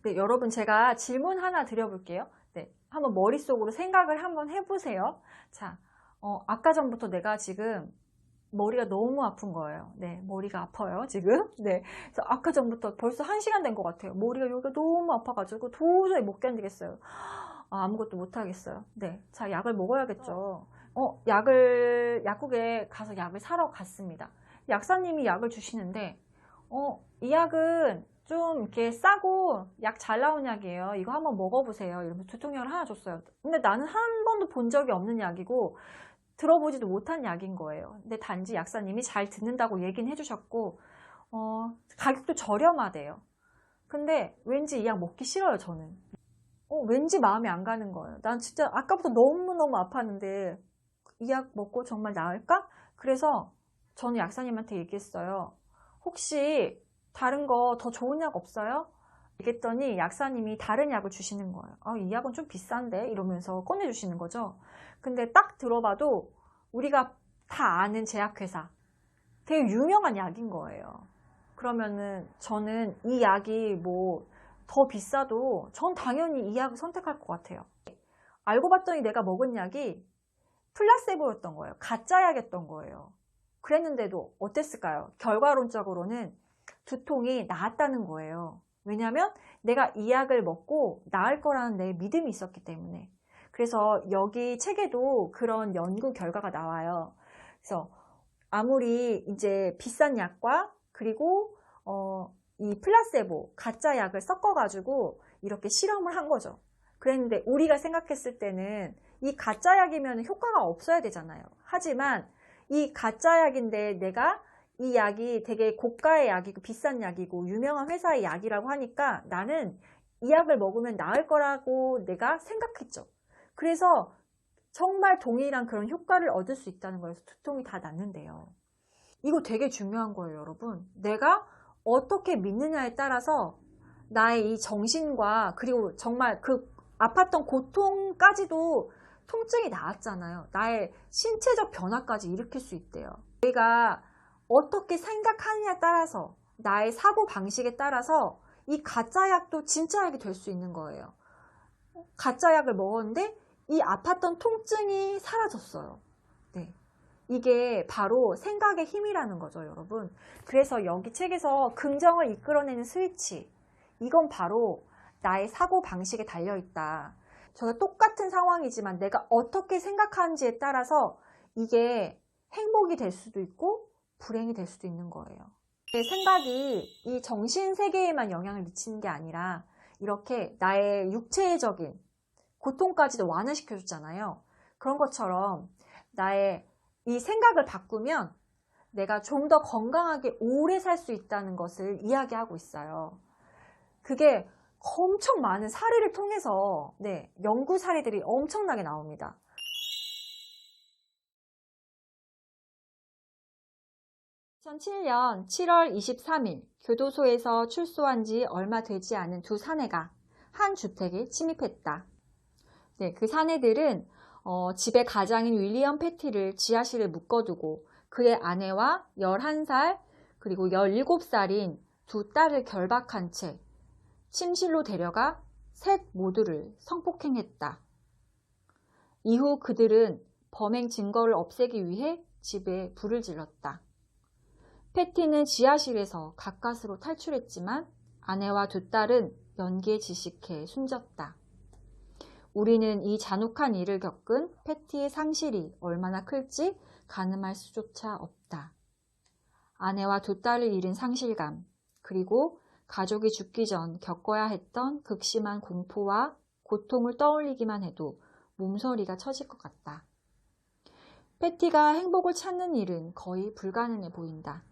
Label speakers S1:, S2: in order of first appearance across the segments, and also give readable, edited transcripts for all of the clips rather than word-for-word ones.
S1: 네, 여러분 제가 질문 하나 드려볼게요. 네, 한번 머릿속으로 생각을 한번 해보세요. 자, 아까 전부터 내가 지금 머리가 너무 아픈 거예요. 네, 머리가 아파요, 지금. 네, 그래서 아까 전부터 벌써 1시간 된 것 같아요. 머리가 여기가 너무 아파가지고 도저히 못 견디겠어요. 아무것도 못 하겠어요. 네, 자, 약을 먹어야겠죠. 약국에 가서 약을 사러 갔습니다. 약사님이 약을 주시는데, 이 약은 좀 이렇게 싸고 약 잘 나온 약이에요. 이거 한번 먹어보세요. 이러면서 두통약을 하나 줬어요. 근데 나는 한 번도 본 적이 없는 약이고, 들어보지도 못한 약인 거예요. 근데 단지 약사님이 잘 듣는다고 얘기는 해주셨고, 가격도 저렴하대요. 근데 왠지 이 약 먹기 싫어요, 저는. 왠지 마음이 안 가는 거예요. 난 진짜 아까부터 너무너무 아팠는데 이 약 먹고 정말 나을까? 그래서 저는 약사님한테 얘기했어요. 혹시 다른 거 더 좋은 약 없어요? 얘기했더니 약사님이 다른 약을 주시는 거예요. 이 약은 좀 비싼데? 이러면서 꺼내주시는 거죠. 근데 딱 들어봐도 우리가 다 아는 제약회사, 되게 유명한 약인 거예요. 그러면은 저는 이 약이 뭐 더 비싸도 전 당연히 이 약을 선택할 것 같아요. 알고 봤더니 내가 먹은 약이 플라세보였던 거예요. 가짜 약이었던 거예요. 그랬는데도 어땠을까요? 결과론적으로는 두통이 나았다는 거예요. 왜냐하면 내가 이 약을 먹고 나을 거라는 내 믿음이 있었기 때문에. 그래서 여기 책에도 그런 연구 결과가 나와요. 그래서 아무리 이제 비싼 약과 그리고 이 플라세보, 가짜 약을 섞어가지고 이렇게 실험을 한 거죠. 그랬는데 우리가 생각했을 때는 이 가짜 약이면 효과가 없어야 되잖아요. 하지만 이 가짜 약인데 내가 이 약이 되게 고가의 약이고 비싼 약이고 유명한 회사의 약이라고 하니까 나는 이 약을 먹으면 나을 거라고 내가 생각했죠. 그래서 정말 동일한 그런 효과를 얻을 수 있다는 거여서 두통이 다 낫는데요. 이거 되게 중요한 거예요, 여러분. 내가 어떻게 믿느냐에 따라서 나의 이 정신과 그리고 정말 그 아팠던 고통까지도 통증이 나았잖아요. 나의 신체적 변화까지 일으킬 수 있대요. 내가 어떻게 생각하느냐에 따라서 나의 사고 방식에 따라서 이 가짜 약도 진짜 약이 될 수 있는 거예요. 가짜 약을 먹었는데 이 아팠던 통증이 사라졌어요. 네. 이게 바로 생각의 힘이라는 거죠, 여러분. 그래서 여기 책에서 긍정을 이끌어내는 스위치, 이건 바로 나의 사고 방식에 달려있다. 저는 똑같은 상황이지만 내가 어떻게 생각하는지에 따라서 이게 행복이 될 수도 있고 불행이 될 수도 있는 거예요. 내 생각이 이 정신세계에만 영향을 미치는 게 아니라 이렇게 나의 육체적인 고통까지도 완화시켜줬잖아요. 그런 것처럼 나의 이 생각을 바꾸면 내가 좀 더 건강하게 오래 살 수 있다는 것을 이야기하고 있어요. 그게 엄청 많은 사례를 통해서 연구 사례들이 엄청나게 나옵니다. 2007년 7월 23일 교도소에서 출소한 지 얼마 되지 않은 두 사내가 한 주택에 침입했다. 그 사내들은 집의 가장인 윌리엄 패티를 지하실에 묶어두고 그의 아내와 11살 그리고 17살인 두 딸을 결박한 채 침실로 데려가 셋 모두를 성폭행했다. 이후 그들은 범행 증거를 없애기 위해 집에 불을 질렀다. 패티는 지하실에서 가까스로 탈출했지만 아내와 두 딸은 연기에 질식해 숨졌다. 우리는 이 잔혹한 일을 겪은 패티의 상실이 얼마나 클지 가늠할 수조차 없다. 아내와 두 딸을 잃은 상실감, 그리고 가족이 죽기 전 겪어야 했던 극심한 공포와 고통을 떠올리기만 해도 몸서리가 쳐질 것 같다. 패티가 행복을 찾는 일은 거의 불가능해 보인다.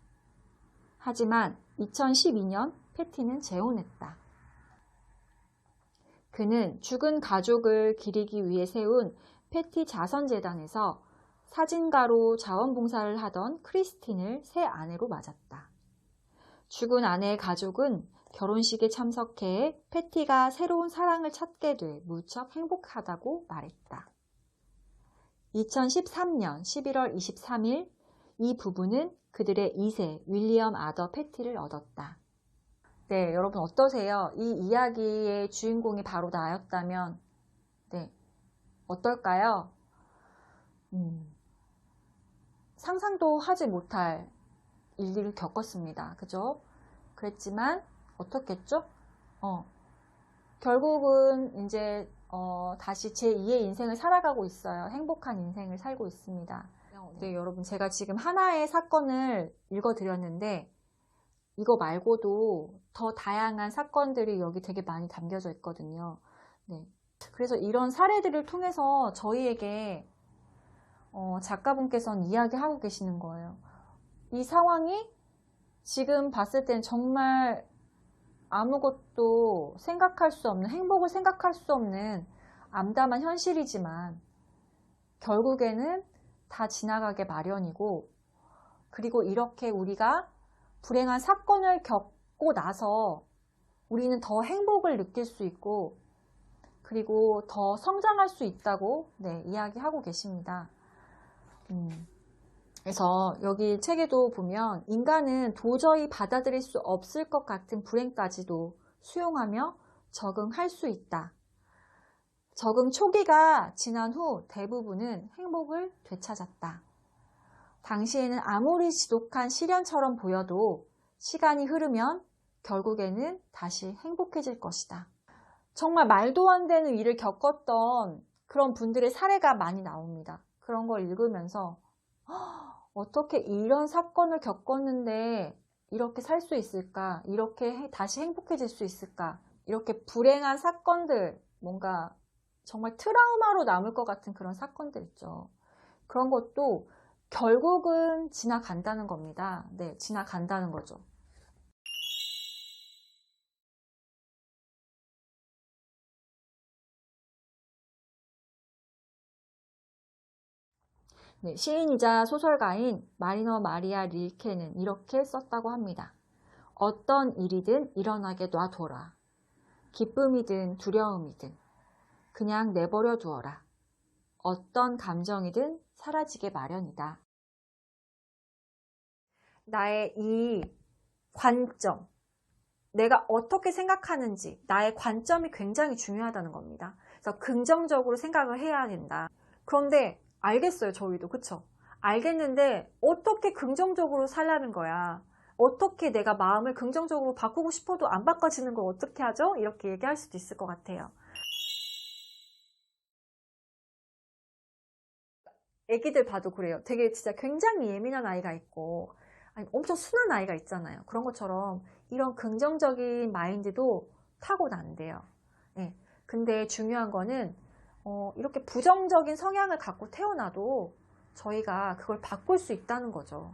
S1: 하지만 2012년 패티는 재혼했다. 그는 죽은 가족을 기리기 위해 세운 패티 자선재단에서 사진가로 자원봉사를 하던 크리스틴을 새 아내로 맞았다. 죽은 아내의 가족은 결혼식에 참석해 패티가 새로운 사랑을 찾게 돼 무척 행복하다고 말했다. 2013년 11월 23일 이 부부는 그들의 2세 윌리엄 아더 패티를 얻었다. 네, 여러분 어떠세요? 이 이야기의 주인공이 바로 나였다면, 네, 어떨까요? 상상도 하지 못할 일들을 겪었습니다. 그죠? 그랬지만, 어떻겠죠? 결국은 이제, 다시 제2의 인생을 살아가고 있어요. 행복한 인생을 살고 있습니다. 네, 여러분, 제가 지금 하나의 사건을 읽어드렸는데, 이거 말고도 더 다양한 사건들이 여기 되게 많이 담겨져 있거든요. 네. 그래서 이런 사례들을 통해서 저희에게 작가분께서는 이야기하고 계시는 거예요. 이 상황이 지금 봤을 땐 정말 아무것도 생각할 수 없는, 행복을 생각할 수 없는 암담한 현실이지만 결국에는 다 지나가게 마련이고, 그리고 이렇게 우리가 불행한 사건을 겪고 나서 우리는 더 행복을 느낄 수 있고, 그리고 더 성장할 수 있다고 이야기하고 계십니다. 그래서 여기 책에도 보면 인간은 도저히 받아들일 수 없을 것 같은 불행까지도 수용하며 적응할 수 있다. 적응 초기가 지난 후 대부분은 행복을 되찾았다. 당시에는 아무리 지독한 시련처럼 보여도 시간이 흐르면 결국에는 다시 행복해질 것이다. 정말 말도 안 되는 일을 겪었던 그런 분들의 사례가 많이 나옵니다. 그런 걸 읽으면서 어떻게 이런 사건을 겪었는데 이렇게 살 수 있을까? 이렇게 다시 행복해질 수 있을까? 이렇게 불행한 사건들, 뭔가 정말 트라우마로 남을 것 같은 그런 사건들 있죠. 그런 것도 결국은 지나간다는 겁니다. 네, 지나간다는 거죠. 네, 시인이자 소설가인 마리너 마리아 릴케는 이렇게 썼다고 합니다. 어떤 일이든 일어나게 놔둬라. 기쁨이든 두려움이든 그냥 내버려 두어라. 어떤 감정이든 사라지게 마련이다. 나의 이 관점, 내가 어떻게 생각하는지, 나의 관점이 굉장히 중요하다는 겁니다. 그래서 긍정적으로 생각을 해야 된다. 그런데 알겠어요, 저희도. 그쵸? 알겠는데 어떻게 긍정적으로 살라는 거야? 어떻게 내가 마음을 긍정적으로 바꾸고 싶어도 안 바꿔지는 걸 어떻게 하죠? 이렇게 얘기할 수도 있을 것 같아요. 애기들 봐도 그래요. 되게 진짜 굉장히 예민한 아이가 있고, 아니, 엄청 순한 아이가 있잖아요. 그런 것처럼 이런 긍정적인 마인드도 타고난대요. 네. 근데 중요한 거는 이렇게 부정적인 성향을 갖고 태어나도 저희가 그걸 바꿀 수 있다는 거죠.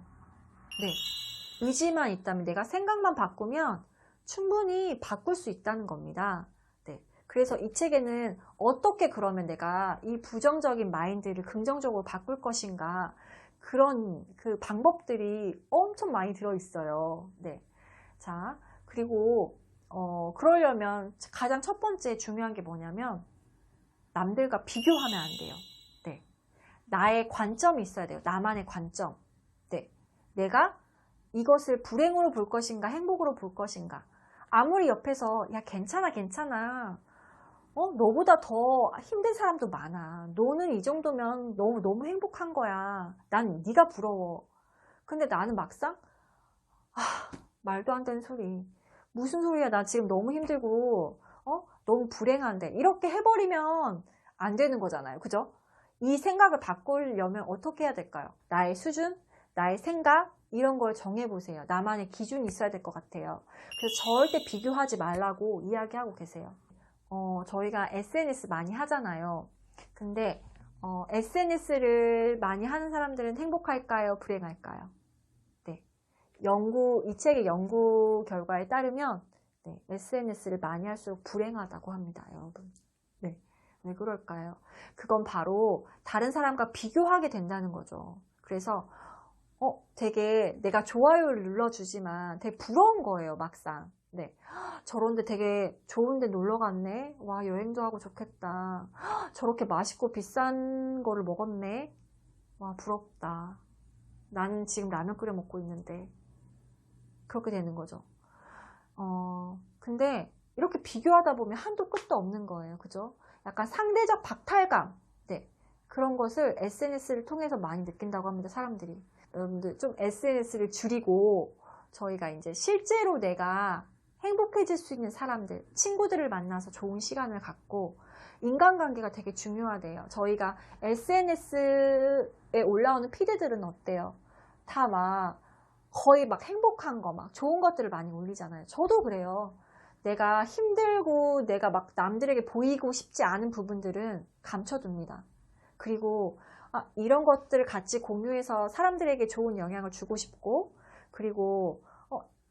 S1: 네. 의지만 있다면, 내가 생각만 바꾸면 충분히 바꿀 수 있다는 겁니다. 네. 그래서 이 책에는 어떻게 그러면 내가 이 부정적인 마인드를 긍정적으로 바꿀 것인가, 그런 그 방법들이 엄청 많이 들어있어요. 네. 자, 그리고 그러려면 가장 첫 번째 중요한 게 뭐냐면 남들과 비교하면 안 돼요. 네. 나의 관점이 있어야 돼요. 나만의 관점. 네. 내가 이것을 불행으로 볼 것인가 행복으로 볼 것인가. 아무리 옆에서 야 괜찮아 괜찮아, 너보다 더 힘든 사람도 많아, 너는 이 정도면 너무 행복한 거야, 난 네가 부러워. 근데 나는 막상 말도 안 되는 소리, 무슨 소리야, 나 지금 너무 힘들고 너무 불행한데, 이렇게 해버리면 안 되는 거잖아요. 그죠? 이 생각을 바꾸려면 어떻게 해야 될까요? 나의 수준, 나의 생각, 이런 걸 정해보세요. 나만의 기준이 있어야 될 것 같아요. 그래서 절대 비교하지 말라고 이야기하고 계세요. 저희가 SNS 많이 하잖아요. 근데 SNS를 많이 하는 사람들은 행복할까요? 불행할까요? 네. 이 책의 연구 결과에 따르면 SNS를 많이 할수록 불행하다고 합니다, 여러분. 네. 왜 그럴까요? 그건 바로 다른 사람과 비교하게 된다는 거죠. 그래서 되게 내가 좋아요를 눌러주지만 되게 부러운 거예요, 막상. 네. 저런데 되게 좋은데 놀러 갔네. 와, 여행도 하고 좋겠다. 저렇게 맛있고 비싼 거를 먹었네. 와, 부럽다. 나는 지금 라면 끓여 먹고 있는데. 그렇게 되는 거죠. 근데 이렇게 비교하다 보면 한도 끝도 없는 거예요. 그죠? 약간 상대적 박탈감. 네. 그런 것을 SNS를 통해서 많이 느낀다고 합니다. 사람들이. 여러분들 좀 SNS를 줄이고 저희가 이제 실제로 내가 행복해질 수 있는 사람들, 친구들을 만나서 좋은 시간을 갖고 인간관계가 되게 중요하대요. 저희가 SNS에 올라오는 피드들은 어때요? 다 막 거의 막 행복한 거, 막 좋은 것들을 많이 올리잖아요. 저도 그래요. 내가 힘들고 내가 막 남들에게 보이고 싶지 않은 부분들은 감춰둡니다. 그리고 이런 것들을 같이 공유해서 사람들에게 좋은 영향을 주고 싶고, 그리고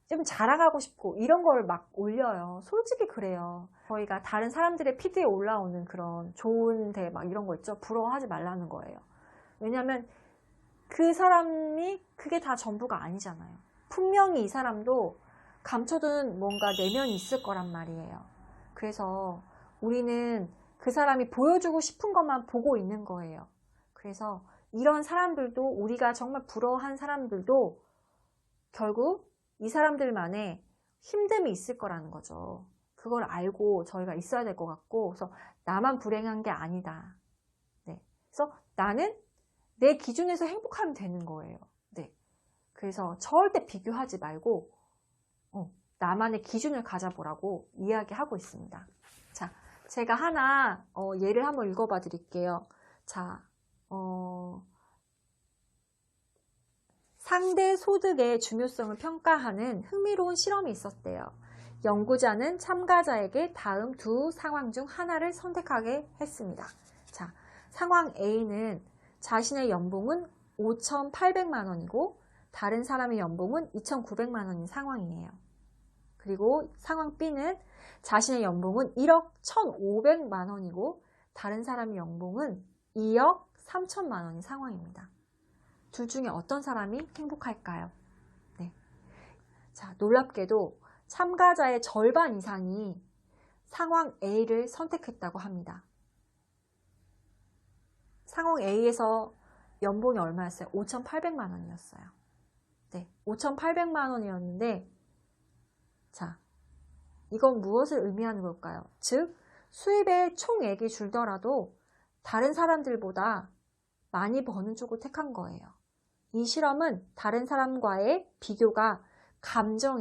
S1: 좀 자랑하고 싶고 이런 걸 막 올려요. 솔직히 그래요. 저희가 다른 사람들의 피드에 올라오는 그런 좋은데 막 이런 거 있죠. 부러워하지 말라는 거예요. 왜냐면 그 사람이 그게 다 전부가 아니잖아요. 분명히 이 사람도 감춰둔 뭔가 내면이 있을 거란 말이에요. 그래서 우리는 그 사람이 보여주고 싶은 것만 보고 있는 거예요. 그래서 이런 사람들도, 우리가 정말 부러워한 사람들도 결국 이 사람들만의 힘듦이 있을 거라는 거죠. 그걸 알고 저희가 있어야 될 것 같고, 그래서 나만 불행한 게 아니다. 네. 그래서 나는 내 기준에서 행복하면 되는 거예요. 네. 그래서 절대 비교하지 말고 나만의 기준을 가져보라고 이야기하고 있습니다. 자, 제가 하나 예를 한번 읽어봐 드릴게요. 자, 상대 소득의 중요성을 평가하는 흥미로운 실험이 있었대요. 연구자는 참가자에게 다음 두 상황 중 하나를 선택하게 했습니다. 자, 상황 A는 자신의 연봉은 5,800만 원이고 다른 사람의 연봉은 2,900만 원인 상황이에요. 그리고 상황 B는 자신의 연봉은 1억 1,500만 원이고 다른 사람의 연봉은 2억 3천만 원인 상황입니다. 둘 중에 어떤 사람이 행복할까요? 네. 자, 놀랍게도 참가자의 절반 이상이 상황 A를 선택했다고 합니다. 상황 A에서 연봉이 얼마였어요? 5,800만 원이었어요. 네, 5,800만 원이었는데, 자, 이건 무엇을 의미하는 걸까요? 즉, 수입의 총액이 줄더라도 다른 사람들보다 많이 버는 쪽을 택한 거예요. 이 실험은 다른 사람과의 비교가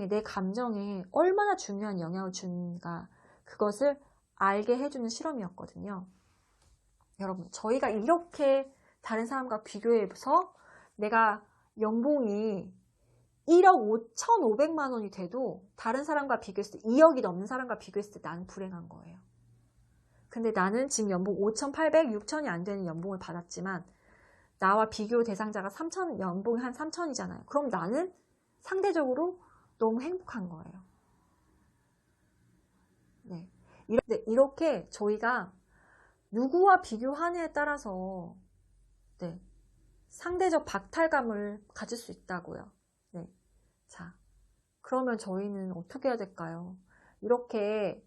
S1: 내 감정에 얼마나 중요한 영향을 주는가, 그것을 알게 해주는 실험이었거든요. 여러분, 저희가 이렇게 다른 사람과 비교해서 내가 연봉이 1억 5,500만 원이 돼도 다른 사람과 비교했을 때 2억이 넘는 사람과 비교했을 때 나는 불행한 거예요. 근데 나는 지금 연봉 5,800, 6천이 안 되는 연봉을 받았지만 나와 비교 대상자가 3천, 연봉이 한 3천이잖아요. 그럼 나는 상대적으로 너무 행복한 거예요. 네. 이렇게 저희가 누구와 비교하느냐에 따라서 네, 상대적 박탈감을 가질 수 있다고요. 네. 자, 그러면 저희는 어떻게 해야 될까요? 이렇게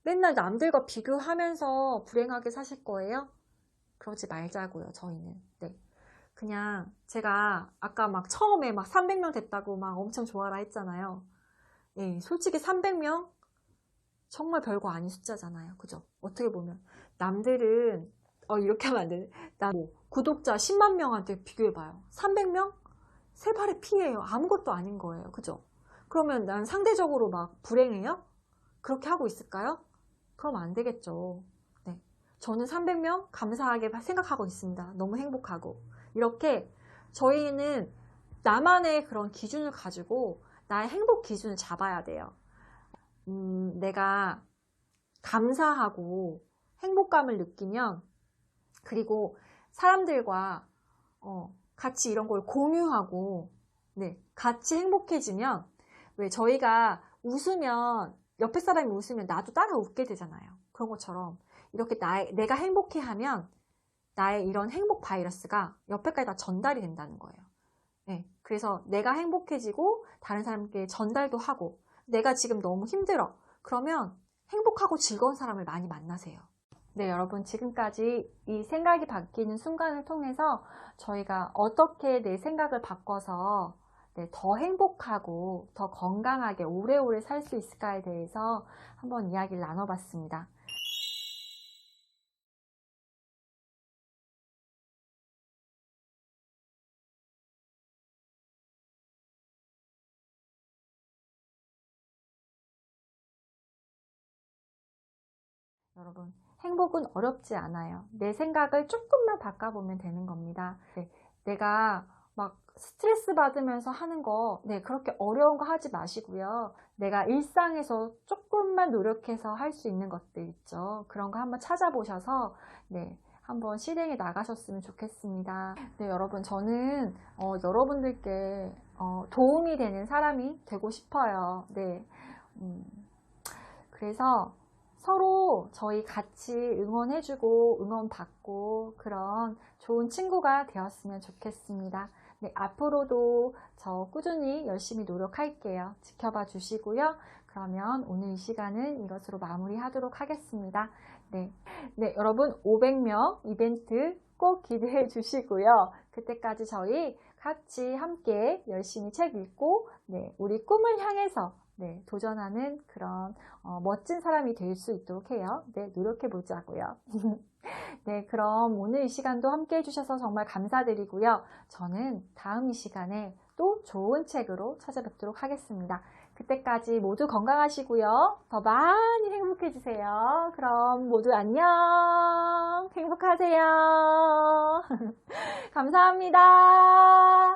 S1: 맨날 남들과 비교하면서 불행하게 사실 거예요? 그러지 말자고요, 저희는. 네. 그냥 제가 아까 막 처음에 막 300명 됐다고 막 엄청 좋아라 했잖아요. 예, 솔직히 300명 정말 별거 아닌 숫자잖아요. 그죠? 어떻게 보면 남들은 이렇게 하면 안 되네. 나 구독자 10만 명한테 비교해봐요. 300명? 세 발의 피예요. 아무것도 아닌 거예요. 그죠? 그러면 난 상대적으로 막 불행해요? 그렇게 하고 있을까요? 그럼 안 되겠죠. 네. 저는 300명 감사하게 생각하고 있습니다. 너무 행복하고. 이렇게 저희는 나만의 그런 기준을 가지고 나의 행복 기준을 잡아야 돼요. 내가 감사하고 행복감을 느끼면, 그리고 사람들과 같이 이런 걸 공유하고 네, 같이 행복해지면, 왜 저희가 웃으면 옆에 사람이 웃으면 나도 따라 웃게 되잖아요. 그런 것처럼 이렇게 내가 행복해하면 나의 이런 행복 바이러스가 옆에까지 다 전달이 된다는 거예요. 네, 그래서 내가 행복해지고 다른 사람께 전달도 하고, 내가 지금 너무 힘들어. 그러면 행복하고 즐거운 사람을 많이 만나세요. 네, 여러분, 지금까지 이 생각이 바뀌는 순간을 통해서 저희가 어떻게 내 생각을 바꿔서 네, 더 행복하고 더 건강하게 오래오래 살 수 있을까에 대해서 한번 이야기를 나눠봤습니다. 여러분, 행복은 어렵지 않아요. 내 생각을 조금만 바꿔보면 되는 겁니다. 네, 내가 막 스트레스 받으면서 하는 거, 네, 그렇게 어려운 거 하지 마시고요. 내가 일상에서 조금만 노력해서 할 수 있는 것들 있죠. 그런 거 한번 찾아보셔서, 네, 한번 실행해 나가셨으면 좋겠습니다. 네, 여러분, 저는 여러분들께 도움이 되는 사람이 되고 싶어요. 네, 음, 그래서 서로 저희 같이 응원해주고 응원받고 그런 좋은 친구가 되었으면 좋겠습니다. 네, 앞으로도 저 꾸준히 열심히 노력할게요. 지켜봐 주시고요. 그러면 오늘 이 시간은 이것으로 마무리하도록 하겠습니다. 네, 네, 여러분 500명 이벤트 꼭 기대해 주시고요. 그때까지 저희 같이 함께 열심히 책 읽고 네, 우리 꿈을 향해서 네, 도전하는 그런 멋진 사람이 될 수 있도록 해요. 네, 노력해 보자고요. 네, 그럼 오늘 이 시간도 함께 해주셔서 정말 감사드리고요. 저는 다음 이 시간에 또 좋은 책으로 찾아뵙도록 하겠습니다. 그때까지 모두 건강하시고요. 더 많이 행복해지세요. 그럼 모두 안녕. 행복하세요. 감사합니다.